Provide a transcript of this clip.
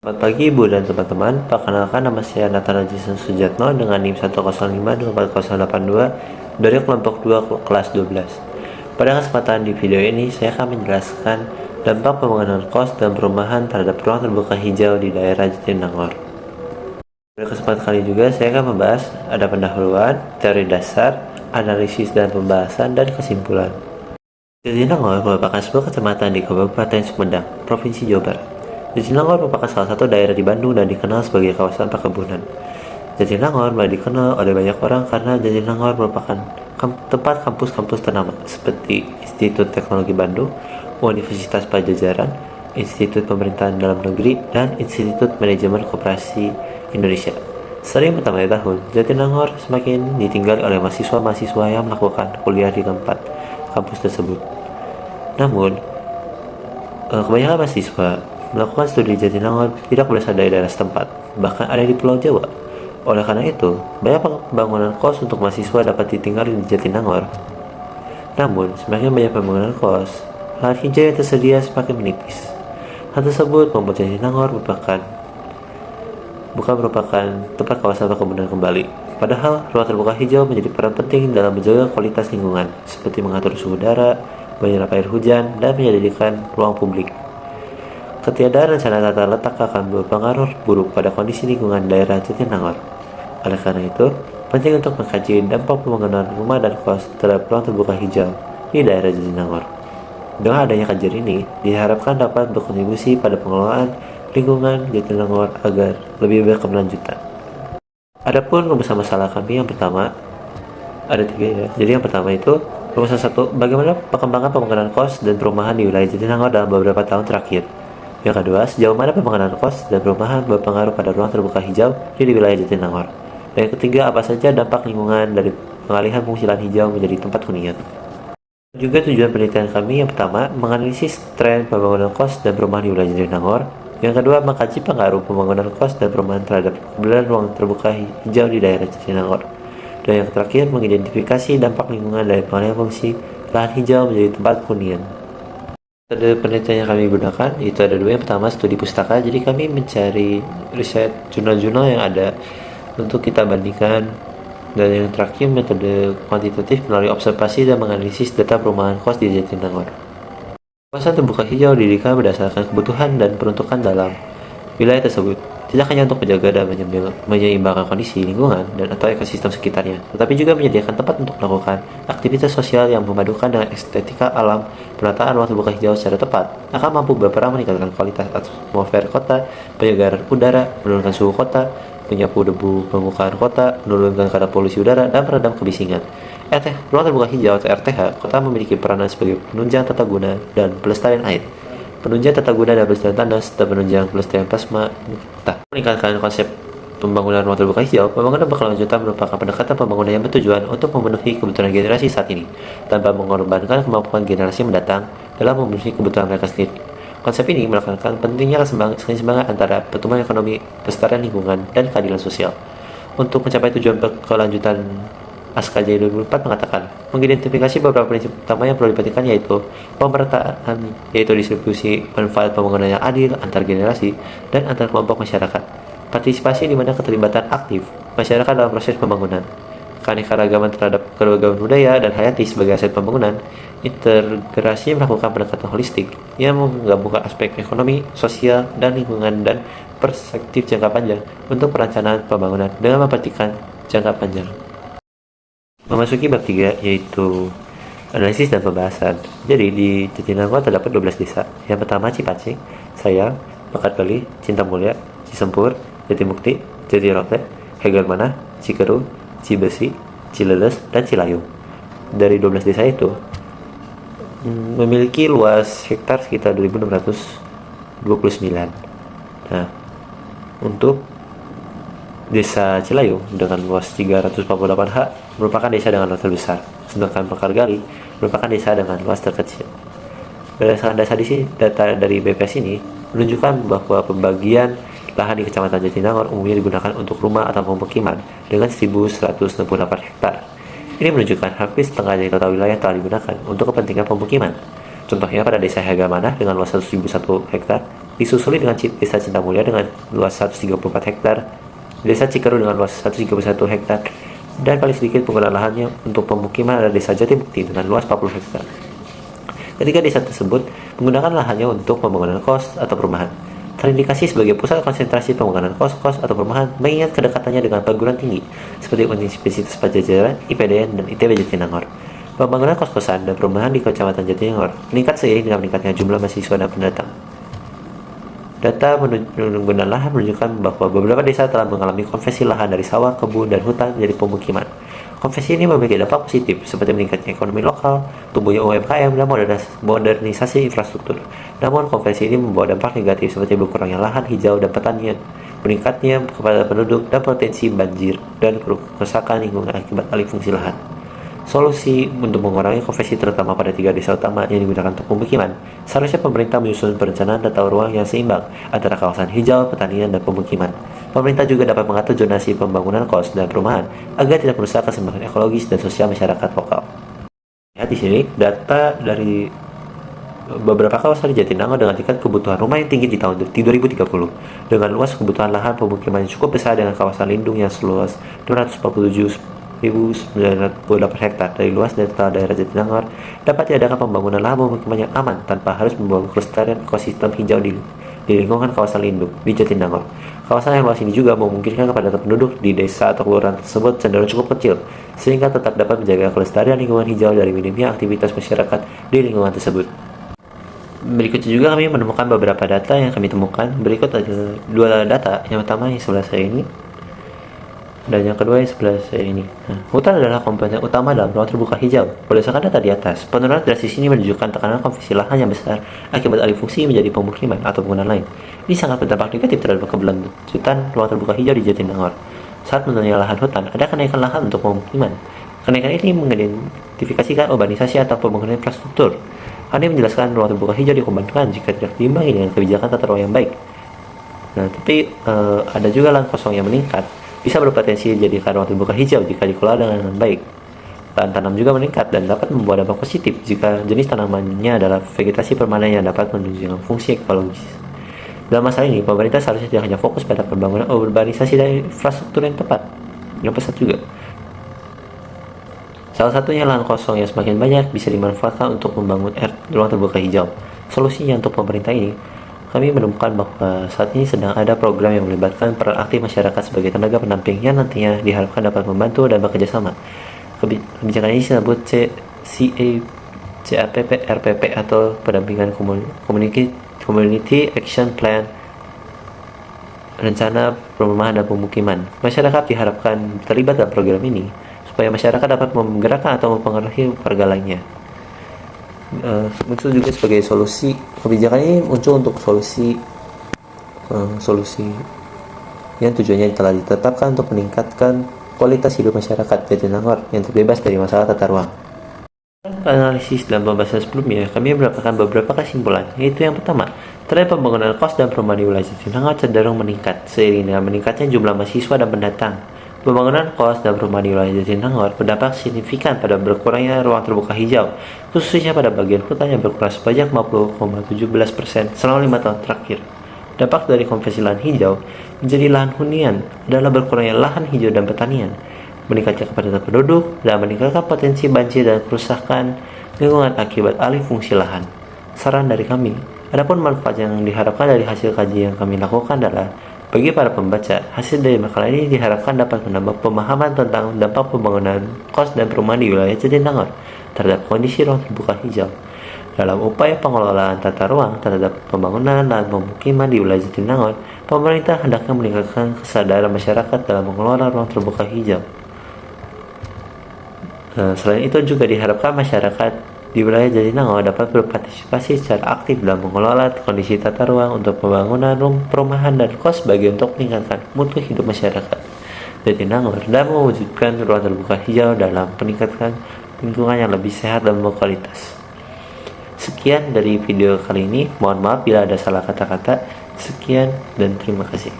Selamat pagi Ibu dan teman-teman, perkenalkan nama saya Nathan Jason Sujatno dengan NIM 105248082 dari kelompok 2 kelas 12. Pada kesempatan di video ini, saya akan menjelaskan dampak pembangunan kos dan perumahan terhadap ruang terbuka hijau di daerah Jatinangor. Pada kesempatan kali juga, saya akan membahas ada pendahuluan, teori dasar, analisis dan pembahasan, dan kesimpulan. Jatinangor merupakan sebuah kecamatan di Kabupaten Sumedang, Provinsi Jawa Barat. Jatinangor merupakan salah satu daerah di Bandung dan dikenal sebagai kawasan perkebunan. Jatinangor mulai dikenal oleh banyak orang karena Jatinangor merupakan tempat kampus-kampus ternama seperti Institut Teknologi Bandung, Universitas Pajajaran, Institut Pemerintahan Dalam Negeri, dan Institut Manajemen Koperasi Indonesia. Sering bertambahnya tahun, Jatinangor semakin ditinggali oleh mahasiswa-mahasiswa yang melakukan kuliah di tempat kampus tersebut. Namun, kebanyakan mahasiswa melakukan studi di Jatinangor tidak berasal dari daerah setempat, bahkan ada di Pulau Jawa. Oleh karena itu, banyak pembangunan kos untuk mahasiswa dapat ditinggali di Jatinangor. Namun, semakin banyak pembangunan kos, lahan hijau yang tersedia semakin menipis. Hal tersebut membuat Jatinangor bukan merupakan tempat kawasan perkebunan kembali. Padahal, ruang terbuka hijau menjadi peran penting dalam menjaga kualitas lingkungan, seperti mengatur suhu udara, menyerap air hujan, dan menjadikan ruang publik. Ketiadaan rencana tata letak akan berpengaruh buruk pada kondisi lingkungan daerah Jatinangor. Oleh karena itu, penting untuk mengkaji dampak pembangunan rumah dan kos terhadap ruang terbuka hijau di daerah Jatinangor. Dengan adanya kajian ini, diharapkan dapat berkontribusi pada pengelolaan lingkungan Jatinangor agar lebih berkelanjutan. Adapun rumusan masalah kami yang pertama, ada 3 ya. Jadi yang pertama itu, rumusan 1, bagaimana perkembangan pembangunan kos dan perumahan di wilayah Jatinangor dalam beberapa tahun terakhir. Yang kedua, sejauh mana pembangunan kos dan perumahan berpengaruh pada ruang terbuka hijau di wilayah Jatinangor. Dan yang ketiga, apa saja dampak lingkungan dari pengalihan fungsi lahan hijau menjadi tempat hunian. Juga tujuan penelitian kami yang pertama, menganalisis tren pembangunan kos dan perumahan di wilayah Jatinangor. Yang kedua, mengkaji pengaruh pembangunan kos dan perumahan terhadap keberadaan ruang terbuka hijau di daerah Jatinangor. Dan yang terakhir, mengidentifikasi dampak lingkungan dari pengalihan fungsi lahan hijau menjadi tempat hunian. Metode penelitian yang kami gunakan itu ada 2. Yang pertama, studi pustaka. Jadi kami mencari riset jurnal-jurnal yang ada untuk kita bandingkan. Dan yang terakhir, metode kuantitatif melalui observasi dan menganalisis data perumahan kos di Jatinangor. Kawasan terbuka hijau didirikan berdasarkan kebutuhan dan peruntukan dalam wilayah tersebut, tidak hanya untuk menjaga dan menyeimbangkan kondisi lingkungan dan atau ekosistem sekitarnya, tetapi juga menyediakan tempat untuk melakukan aktivitas sosial yang memadukan dengan estetika alam. Penataan ruang terbuka hijau secara tepat akan mampu berperan meningkatkan kualitas atmosfer kota, penyegaran udara, menurunkan suhu kota, menyapu debu permukaan kota, menurunkan kadar polusi udara, dan meredam kebisingan. Ruang terbuka hijau atau RTH kota memiliki peranan sebagai penunjang tata guna dan pelestarian air, penunjang tata guna dan pelestarian tanah, serta penunjang pelestarian plasma. Meningkatkan konsep pembangunan ruang terbuka hijau, pembangunan berkelanjutan merupakan pendekatan pembangunan yang bertujuan untuk memenuhi kebutuhan generasi saat ini, tanpa mengorbankan kemampuan generasi mendatang dalam memenuhi kebutuhan mereka sendiri. Konsep ini menekankan pentingnya keseimbangan antara pertumbuhan ekonomi, pelestarian lingkungan, dan keadilan sosial. Untuk mencapai tujuan berkelanjutan, ASKJ 2004 mengatakan, mengidentifikasi beberapa prinsip utama yang perlu diperhatikan, yaitu pemerataan, yaitu distribusi manfaat pembangunan yang adil antar generasi dan antar kelompok masyarakat, partisipasi di mana keterlibatan aktif masyarakat dalam proses pembangunan, keanekaragaman terhadap keragaman budaya dan hayati sebagai aset pembangunan, integrasi melakukan pendekatan holistik yang menggabungkan aspek ekonomi, sosial, dan lingkungan dan perspektif jangka panjang untuk perencanaan pembangunan dengan memperhatikan jangka panjang. Memasuki bab 3, yaitu analisis dan pembahasan. Jadi di Jatinangor terdapat 12 desa. Yang pertama Cipacing, Sayang, Pekat Bali, Cinta Mulia, Cisempur, Jatimukti, Jatirote, Hegermanah, Cikeru, Cibesi, Cileles, dan Cilayung. Dari 12 desa itu memiliki luas hektar sekitar 2.629. Nah, untuk Desa Cilayung dengan luas 348 ha merupakan desa dengan luas terbesar, sedangkan Pekat Gali merupakan desa dengan luas terkecil. Berdasarkan data dari BPS ini menunjukkan bahwa pembagian lahan di Kecamatan Jatinangor umumnya digunakan untuk rumah atau pemukiman dengan 1.168 hektar. Ini menunjukkan hampir setengah dari total wilayah telah digunakan untuk kepentingan pemukiman. Contohnya pada desa Hegamanah dengan luas 1.001 hektar Disusuli dengan Desa Cintamulya dengan luas 134 hektar, Desa Cikeru dengan luas 131 hektar, dan paling sedikit penggunaan lahannya untuk pemukiman ada Desa Jatibukti dengan luas 40 hektar. Ketiga desa tersebut menggunakan lahannya untuk pembangunan kos atau perumahan. Terindikasi sebagai pusat konsentrasi pembangunan kos-kos atau perumahan mengingat kedekatannya dengan perguruan tinggi seperti Universitas Padjadjaran, IPDN, dan ITB Jatinangor. Pembangunan kos-kosan dan perumahan di Kecamatan Jatinangor meningkat seiring dengan meningkatnya jumlah mahasiswa dan pendatang. Data penggunaan lahan menunjukkan bahwa beberapa desa telah mengalami konversi lahan dari sawah, kebun, dan hutan menjadi pemukiman. Konversi ini memiliki dampak positif seperti meningkatnya ekonomi lokal, tumbuhnya UMKM, dan modernisasi infrastruktur. Namun, konversi ini membawa dampak negatif seperti berkurangnya lahan hijau dan pertanian, meningkatnya kepada penduduk, dan potensi banjir dan kerusakan lingkungan akibat alih fungsi lahan. Solusi untuk mengurangi konversi terutama pada 3 desa utama yang digunakan untuk pemukiman, seharusnya pemerintah menyusun perencanaan tata ruang yang seimbang antara kawasan hijau, pertanian, dan pemukiman. Pemerintah juga dapat mengatur zonasi pembangunan kos dan perumahan agar tidak merusak keseimbangan ekologis dan sosial masyarakat lokal. Lihat di sini data dari beberapa kawasan di Jatinangor dengan tingkat kebutuhan rumah yang tinggi di tahun 2030 dengan luas kebutuhan lahan pemukiman yang cukup besar dengan kawasan lindung yang seluas 247.928 hektar dari luas total daerah Jatinangor dapat diadakan pembangunan lahan pemukiman yang aman tanpa harus membangun kelestarian ekosistem hijau di lingkungan kawasan lindung di Jatinangor. Kawasan yang luas ini juga memungkinkan kepada penduduk di desa atau kelurahan tersebut cenderung cukup kecil, sehingga tetap dapat menjaga kelestarian lingkungan hijau dari minimnya aktivitas masyarakat di lingkungan tersebut. Berikutnya juga kami menemukan beberapa data yang kami temukan. Berikut ada 2 data, yang pertama yang sebelah saya ini, dan yang kedua yang sebelah saya ini. Hutan adalah komponen utama dalam ruang terbuka hijau. Berdasarkan data di atas, penurunan drastis ini menunjukkan tekanan konversi lahan yang besar akibat alih fungsi menjadi pemukiman atau penggunaan lain. Ini sangat berdampak negatif terhadap keberlanjutan ruang terbuka hijau di Jatinangor. Saat menurunnya lahan hutan, ada kenaikan lahan untuk pemukiman. Kenaikan ini mengidentifikasikan urbanisasi atau pembangunan infrastruktur. Hal ini menjelaskan ruang terbuka hijau dikorbankan jika tidak diimbangi dengan kebijakan tata ruang yang baik. Tapi ada juga lahan kosong yang meningkat bisa berpotensi dijadikan ruang terbuka hijau jika dikelola dengan baik. Lahan tanam juga meningkat dan dapat membawa dampak positif jika jenis tanamannya adalah vegetasi permanen yang dapat menunjukkan fungsi ekologis. Dalam masalah ini, pemerintah seharusnya tidak hanya fokus pada pembangunan urbanisasi dan infrastruktur yang tepat, yang pesat juga. Salah satunya lahan kosong yang semakin banyak bisa dimanfaatkan untuk membangun ruang terbuka hijau. Solusinya untuk pemerintah ini, kami menemukan bahwa saat ini sedang ada program yang melibatkan peran aktif masyarakat sebagai tenaga pendamping yang nantinya diharapkan dapat membantu dan bekerja sama. Kebijakan ini disebut CAPP RPP atau pendampingan Community Action Plan, rencana perumahan dan pemukiman. Masyarakat diharapkan terlibat dalam program ini supaya masyarakat dapat menggerakkan atau mempengaruhi warga lainnya. Muncul juga sebagai solusi. Kebijakan ini muncul untuk solusi yang tujuannya telah ditetapkan untuk meningkatkan kualitas hidup masyarakat Jatinangor yang terbebas dari masalah tata ruang. Analisis dalam pembahasan sebelumnya, kami mendapatkan beberapa kesimpulan, yaitu yang pertama, tren pembangunan kos dan perumahan di wilayah Jatinangor cenderung meningkat seiring dengan meningkatnya jumlah mahasiswa dan pendatang. Pembangunan kos dan perumahan di wilayah Jatinangor berdampak signifikan pada berkurangnya ruang terbuka hijau, khususnya pada bagian hutan yang berkurang sebanyak 50,17% selama 5 tahun terakhir. Dampak dari konversi lahan hijau menjadi lahan hunian adalah berkurangnya lahan hijau dan pertanian, meningkatnya kepadatan penduduk, dan meningkatkan potensi banjir dan kerusakan lingkungan akibat alih fungsi lahan. Saran dari kami, adapun manfaat yang diharapkan dari hasil kajian yang kami lakukan adalah bagi para pembaca, hasil dari makalah ini diharapkan dapat menambah pemahaman tentang dampak pembangunan kos dan perumahan di wilayah Jatinangor terhadap kondisi ruang terbuka hijau. Dalam upaya pengelolaan tata ruang terhadap pembangunan lahan pemukiman di wilayah Jatinangor, pemerintah hendaknya meningkatkan kesadaran masyarakat dalam mengelola ruang terbuka hijau. Selain itu juga diharapkan masyarakat di wilayah Jatinangor dapat berpartisipasi secara aktif dalam mengelola kondisi tata ruang untuk pembangunan perumahan dan kos bagi untuk meningkatkan mutu hidup masyarakat Jatinangor dan mewujudkan ruang terbuka hijau dalam meningkatkan lingkungan yang lebih sehat dan berkualitas. Sekian dari video kali ini, mohon maaf bila ada salah kata-kata. Sekian dan terima kasih.